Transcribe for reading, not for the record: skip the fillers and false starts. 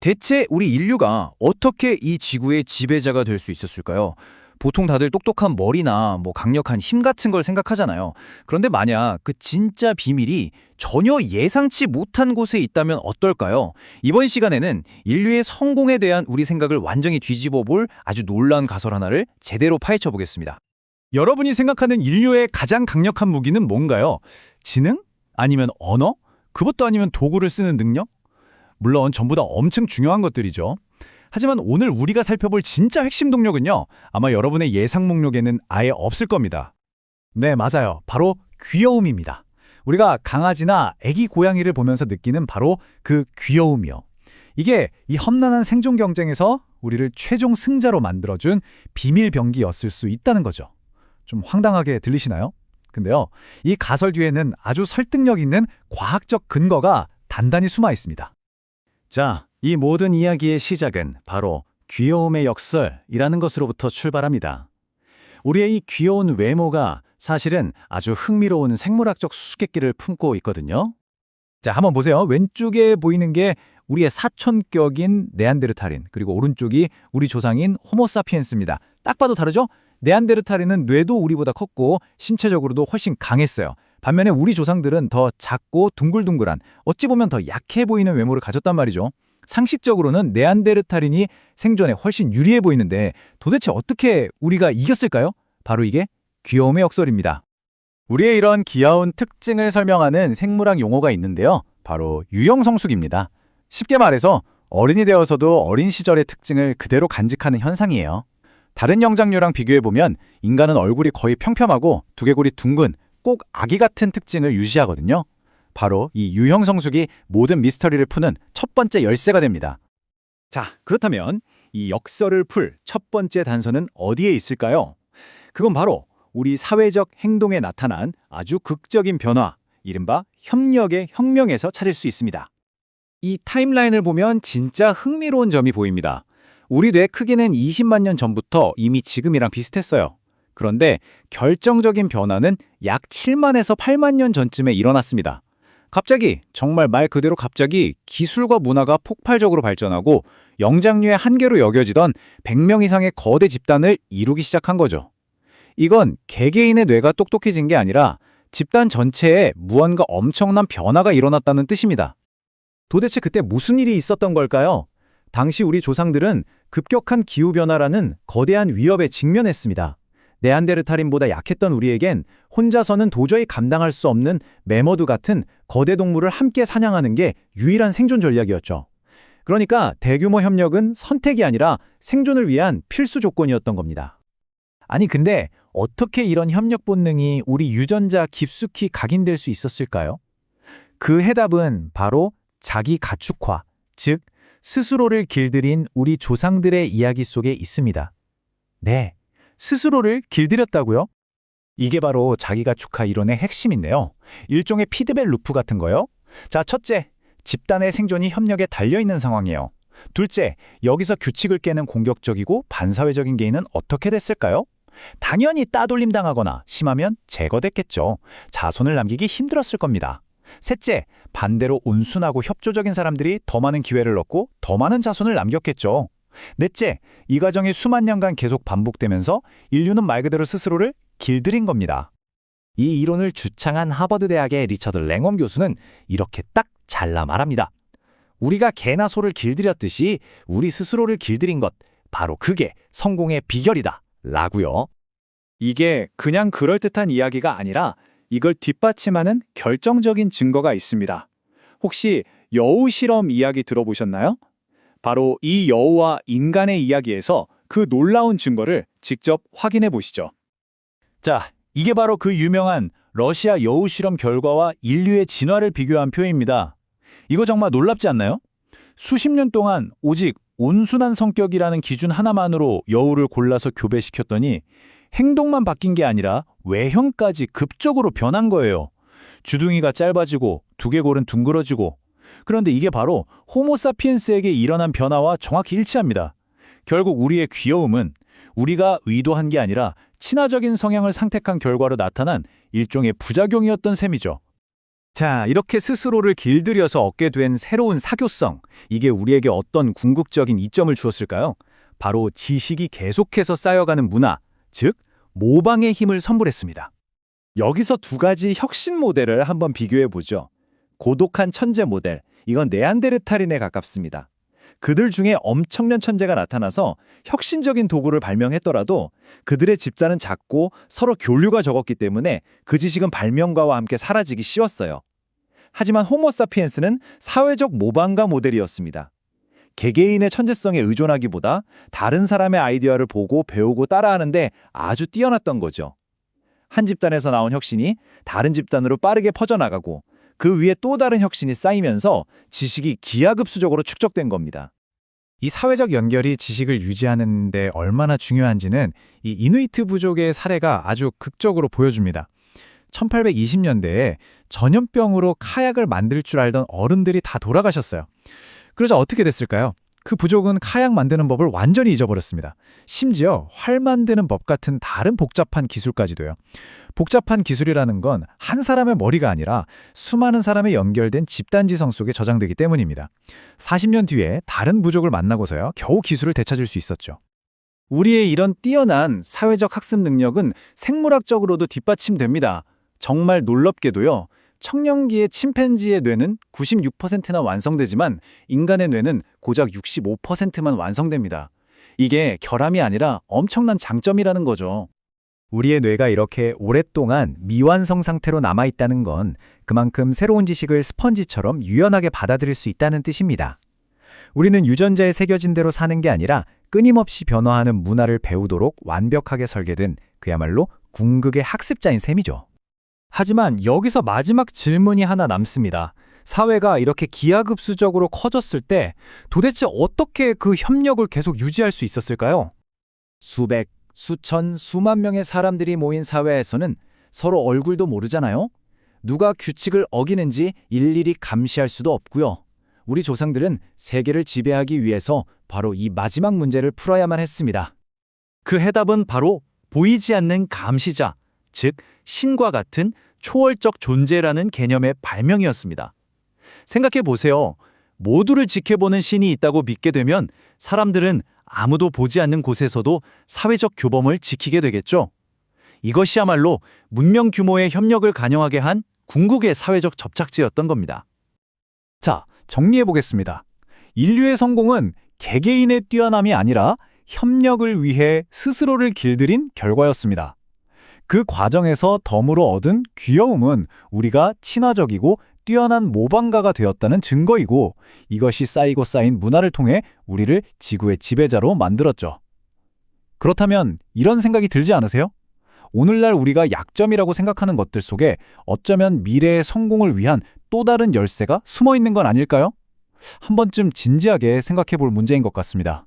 대체 우리 인류가 어떻게 이 지구의 지배자가 될 수 있었을까요? 보통 다들 똑똑한 머리나 강력한 힘 같은 걸 생각하잖아요. 그런데 만약 그 진짜 비밀이 전혀 예상치 못한 곳에 있다면 어떨까요? 이번 시간에는 인류의 성공에 대한 우리 생각을 완전히 뒤집어 볼 아주 놀라운 가설 하나를 제대로 파헤쳐 보겠습니다. 여러분이 생각하는 인류의 가장 강력한 무기는 뭔가요? 지능? 아니면 언어? 그것도 아니면 도구를 쓰는 능력? 물론 전부 다 엄청 중요한 것들이죠. 하지만 오늘 우리가 살펴볼 진짜 핵심 동력은요, 아마 여러분의 예상 목록에는 아예 없을 겁니다. 네, 맞아요. 바로 귀여움입니다. 우리가 강아지나 애기 고양이를 보면서 느끼는 바로 그 귀여움이요. 이게 이 험난한 생존 경쟁에서 우리를 최종 승자로 만들어준 비밀 병기였을 수 있다는 거죠. 좀 황당하게 들리시나요? 근데요, 이 가설 뒤에는 아주 설득력 있는 과학적 근거가 단단히 숨어 있습니다. 자, 이 모든 이야기의 시작은 바로 귀여움의 역설이라는 것으로부터 출발합니다. 우리의 이 귀여운 외모가 사실은 아주 흥미로운 생물학적 수수께끼를 품고 있거든요. 자, 한번 보세요. 왼쪽에 보이는 게 우리의 사촌격인 네안데르탈인, 그리고 오른쪽이 우리 조상인 호모사피엔스입니다. 딱 봐도 다르죠? 네안데르탈인은 뇌도 우리보다 컸고 신체적으로도 훨씬 강했어요. 반면에 우리 조상들은 더 작고 둥글둥글한, 어찌 보면 더 약해 보이는 외모를 가졌단 말이죠. 상식적으로는 네안데르탈인이 생존에 훨씬 유리해 보이는데 도대체 어떻게 우리가 이겼을까요? 바로 이게 귀여움의 역설입니다. 우리의 이런 귀여운 특징을 설명하는 생물학 용어가 있는데요. 바로 유형성숙입니다. 쉽게 말해서 어른이 되어서도 어린 시절의 특징을 그대로 간직하는 현상이에요. 다른 영장류랑 비교해보면 인간은 얼굴이 거의 평평하고 두개골이 둥근 꼭 아기 같은 특징을 유지하거든요. 바로 이 유형성숙이 모든 미스터리를 푸는 첫 번째 열쇠가 됩니다. 자, 그렇다면 이 역설을 풀 첫 번째 단서는 어디에 있을까요? 그건 바로 우리 사회적 행동에 나타난 아주 극적인 변화, 이른바 협력의 혁명에서 찾을 수 있습니다. 이 타임라인을 보면 진짜 흥미로운 점이 보입니다. 우리 뇌 크기는 20만 년 전부터 이미 지금이랑 비슷했어요. 그런데 결정적인 변화는 약 7만에서 8만 년 전쯤에 일어났습니다. 갑자기, 정말 말 그대로 갑자기 기술과 문화가 폭발적으로 발전하고 영장류의 한계로 여겨지던 100명 이상의 거대 집단을 이루기 시작한 거죠. 이건 개개인의 뇌가 똑똑해진 게 아니라 집단 전체에 무언가 엄청난 변화가 일어났다는 뜻입니다. 도대체 그때 무슨 일이 있었던 걸까요? 당시 우리 조상들은 급격한 기후변화라는 거대한 위협에 직면했습니다. 네안데르탈인보다 약했던 우리에겐 혼자서는 도저히 감당할 수 없는 매머두 같은 거대 동물을 함께 사냥하는 게 유일한 생존 전략이었죠. 그러니까 대규모 협력은 선택이 아니라 생존을 위한 필수 조건이었던 겁니다. 아니 근데 어떻게 이런 협력 본능이 우리 유전자 깊숙이 각인될 수 있었을까요? 그 해답은 바로 자기 가축화, 즉 스스로를 길들인 우리 조상들의 이야기 속에 있습니다. 네, 스스로를 길들였다고요? 이게 바로 자기가축화 이론의 핵심인데요. 일종의 피드백 루프 같은 거요. 자, 첫째, 집단의 생존이 협력에 달려있는 상황이에요. 둘째, 여기서 규칙을 깨는 공격적이고 반사회적인 개인은 어떻게 됐을까요? 당연히 따돌림 당하거나 심하면 제거됐겠죠. 자손을 남기기 힘들었을 겁니다. 셋째, 반대로 온순하고 협조적인 사람들이 더 많은 기회를 얻고 더 많은 자손을 남겼겠죠. 넷째, 이 과정이 수만 년간 계속 반복되면서 인류는 말 그대로 스스로를 길들인 겁니다. 이 이론을 주창한 하버드 대학의 리처드 랭엄 교수는 이렇게 딱 잘라 말합니다. 우리가 개나 소를 길들였듯이 우리 스스로를 길들인 것, 바로 그게 성공의 비결이다 라고요. 이게 그냥 그럴듯한 이야기가 아니라 이걸 뒷받침하는 결정적인 증거가 있습니다. 혹시 여우 실험 이야기 들어보셨나요? 바로 이 여우와 인간의 이야기에서 그 놀라운 증거를 직접 확인해 보시죠. 자, 이게 바로 그 유명한 러시아 여우 실험 결과와 인류의 진화를 비교한 표입니다. 이거 정말 놀랍지 않나요? 수십 년 동안 오직 온순한 성격이라는 기준 하나만으로 여우를 골라서 교배시켰더니 행동만 바뀐 게 아니라 외형까지 급적으로 변한 거예요. 주둥이가 짧아지고 두개골은 둥그러지고. 그런데 이게 바로 호모사피엔스에게 일어난 변화와 정확히 일치합니다. 결국 우리의 귀여움은 우리가 의도한 게 아니라 친화적인 성향을 선택한 결과로 나타난 일종의 부작용이었던 셈이죠. 자, 이렇게 스스로를 길들여서 얻게 된 새로운 사교성, 이게 우리에게 어떤 궁극적인 이점을 주었을까요? 바로 지식이 계속해서 쌓여가는 문화, 즉 모방의 힘을 선물했습니다. 여기서 두 가지 혁신 모델을 한번 비교해 보죠. 고독한 천재 모델, 이건 네안데르탈인에 가깝습니다. 그들 중에 엄청난 천재가 나타나서 혁신적인 도구를 발명했더라도 그들의 집단은 작고 서로 교류가 적었기 때문에 그 지식은 발명가와 함께 사라지기 쉬웠어요. 하지만 호모사피엔스는 사회적 모방가 모델이었습니다. 개개인의 천재성에 의존하기보다 다른 사람의 아이디어를 보고 배우고 따라하는데 아주 뛰어났던 거죠. 한 집단에서 나온 혁신이 다른 집단으로 빠르게 퍼져나가고 그 위에 또 다른 혁신이 쌓이면서 지식이 기하급수적으로 축적된 겁니다. 이 사회적 연결이 지식을 유지하는 데 얼마나 중요한지는 이 이누이트 부족의 사례가 아주 극적으로 보여줍니다. 1820년대에 전염병으로 카약을 만들 줄 알던 어른들이 다 돌아가셨어요. 그러자 어떻게 됐을까요? 그 부족은 카약 만드는 법을 완전히 잊어버렸습니다. 심지어 활 만드는 법 같은 다른 복잡한 기술까지도요. 복잡한 기술이라는 건 한 사람의 머리가 아니라 수많은 사람의 연결된 집단지성 속에 저장되기 때문입니다. 40년 뒤에 다른 부족을 만나고서야 겨우 기술을 되찾을 수 있었죠. 우리의 이런 뛰어난 사회적 학습 능력은 생물학적으로도 뒷받침됩니다. 정말 놀랍게도요. 청년기의 침팬지의 뇌는 96%나 완성되지만 인간의 뇌는 고작 65%만 완성됩니다. 이게 결함이 아니라 엄청난 장점이라는 거죠. 우리의 뇌가 이렇게 오랫동안 미완성 상태로 남아있다는 건 그만큼 새로운 지식을 스펀지처럼 유연하게 받아들일 수 있다는 뜻입니다. 우리는 유전자에 새겨진 대로 사는 게 아니라 끊임없이 변화하는 문화를 배우도록 완벽하게 설계된 그야말로 궁극의 학습자인 셈이죠. 하지만 여기서 마지막 질문이 하나 남습니다. 사회가 이렇게 기하급수적으로 커졌을 때 도대체 어떻게 그 협력을 계속 유지할 수 있었을까요? 수백, 수천, 수만 명의 사람들이 모인 사회에서는 서로 얼굴도 모르잖아요? 누가 규칙을 어기는지 일일이 감시할 수도 없고요. 우리 조상들은 세계를 지배하기 위해서 바로 이 마지막 문제를 풀어야만 했습니다. 그 해답은 바로 보이지 않는 감시자, 즉 신과 같은 초월적 존재라는 개념의 발명이었습니다. 생각해 보세요. 모두를 지켜보는 신이 있다고 믿게 되면 사람들은 아무도 보지 않는 곳에서도 사회적 교범을 지키게 되겠죠. 이것이야말로 문명 규모의 협력을 가능하게 한 궁극의 사회적 접착제였던 겁니다. 자, 정리해 보겠습니다. 인류의 성공은 개개인의 뛰어남이 아니라 협력을 위해 스스로를 길들인 결과였습니다. 그 과정에서 덤으로 얻은 귀여움은 우리가 친화적이고 뛰어난 모방가가 되었다는 증거이고 이것이 쌓이고 쌓인 문화를 통해 우리를 지구의 지배자로 만들었죠. 그렇다면 이런 생각이 들지 않으세요? 오늘날 우리가 약점이라고 생각하는 것들 속에 어쩌면 미래의 성공을 위한 또 다른 열쇠가 숨어 있는 건 아닐까요? 한 번쯤 진지하게 생각해 볼 문제인 것 같습니다.